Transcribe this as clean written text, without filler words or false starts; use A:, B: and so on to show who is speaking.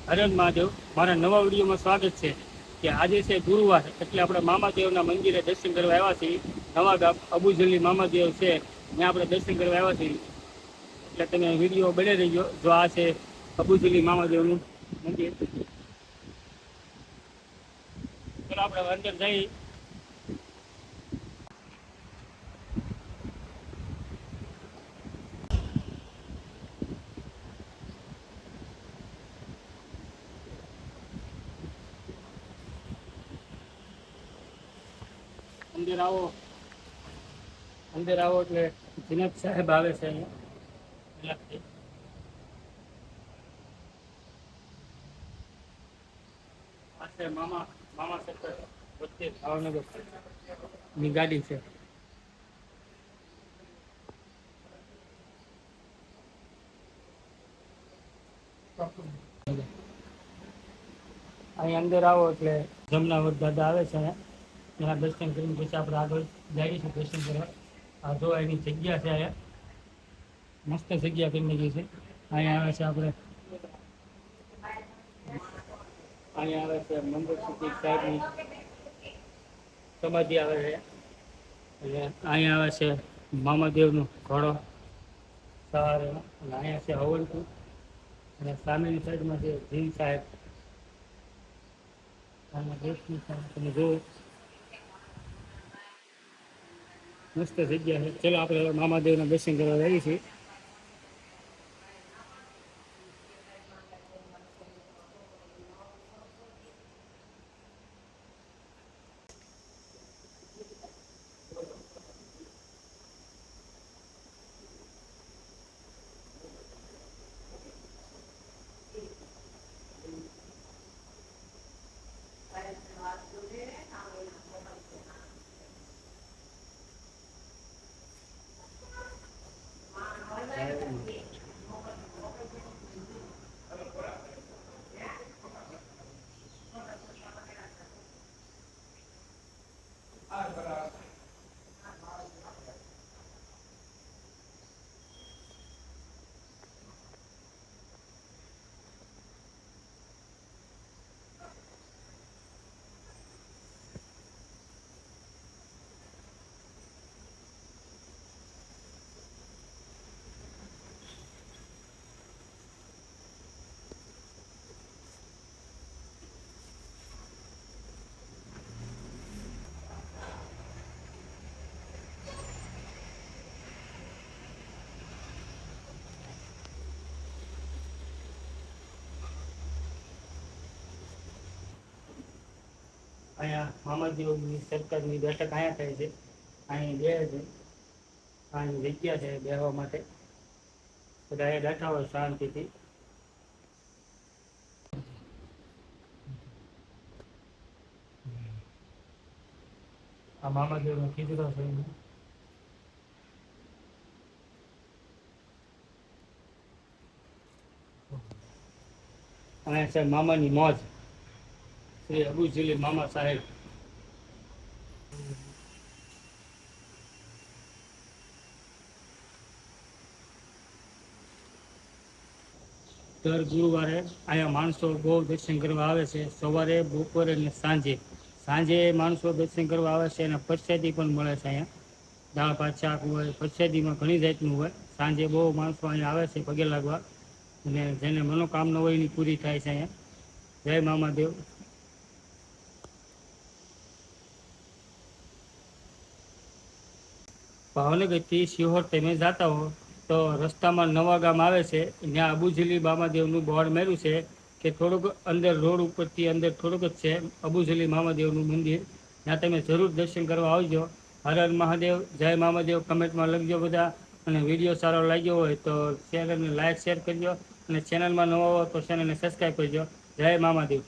A: હરણ મહાદેવ, મારા નવા વિડીયોમાં સ્વાગત છે. કે આજે છે ગુરુવાર, એટલે આપણે મામાદેવના મંદિરે દર્શન કરવા આવ્યા છીએ. નવા ગામ અબુજલી મામાદેવ છે, ત્યાં આપણે દર્શન કરવા આવ્યા છીએ. એટલે તમે વિડીયો બને રહીજો. જો આ છે અબુજલી મામાદેવનું મંદિર. ચલો આપણે અંદર જઈ. અંદર આવો, અંદર આવો એટલે જીનત સાહેબ આવે છે અહીંયા. આ છે મામા મામા સેક્ટર વચ્ચે ભાવનગર ની ગાડી છે. અહીં અંદર આવો એટલે જમનાવર દાદા આવે છે અહીંયા. ત્યાં દર્શન કરીને પછી આપણે આગળ જઈએ છીએ દર્શન કરવા. આ જો એની જગ્યા છે, અહીંયા મસ્ત જગ્યા કરી નાખી છે. અહીંયા આવે છે આપણે, અહીંયા આવે છે મંગળસુત્રી સાહેબની સમાધિ આવે છે. એટલે અહીંયા આવે છે મામાદેવનો ઘોડો સવારે, અને અહીંયા છે હવનકુંડ, અને સામેની સાઈડમાં છે જીન સાહેબ. આમાં દેશની સાહેબ તમે જુઓ, મસ્ત જગ્યા છે. ચલો આપણે મામાદેવના દર્શન કરવા જઈએ છીએ. અહીંયા મામાદેવની સરકારની બેઠક અહીંયા થાય છે. અહીં બે છે, અહીં જગ્યા છે બેસવા માટે. બધા અહીંયા બેઠા હોય શાંતિથી. આ મામાદેવનો ખીજડો છે. અહીંયા છે મામાની મોજ, શ્રી અબુજલી મામા સાહેબ. દર ગુરુવારે અહીંયા માણસો બહુ દર્શન કરવા આવે છે. સવારે, બપોરે અને સાંજે. સાંજે માણસો દર્શન કરવા આવે છે, અને પ્રસાદી પણ મળે છે અહીંયા. દાળ ભાત શાક હોય, પ્રસાદીમાં ઘણી જાતનું હોય. સાંજે બહુ માણસો અહીંયા આવે છે પગે લાગવા, અને જેને મનોકામના હોય એની પૂરી થાય છે અહીંયા. જય મામાદેવ. ભાવનગરથી સિહોર તમે જતા હો તો રસ્તામાં નવા ગામ આવે છે, ત્યાં અબુજલી મામાદેવનું બોર્ડ માર્યું છે કે થોડુંક અંદર રોડ ઉપરથી અંદર થોડુંક જ છે અબુજલી મામાદેવનું મંદિર. ત્યાં તમે જરૂર દર્શન કરવા આવજો. હર હર મહાદેવ, જય મામાદેવ કમેન્ટમાં લખજો બધા. અને વિડીયો સારો લાગ્યો હોય તો ચેનલને લાઈક શેર કરજો, અને ચેનલમાં નવો હો તો ચેનલને સબસ્ક્રાઈબ કરજો. જય મામાદેવ.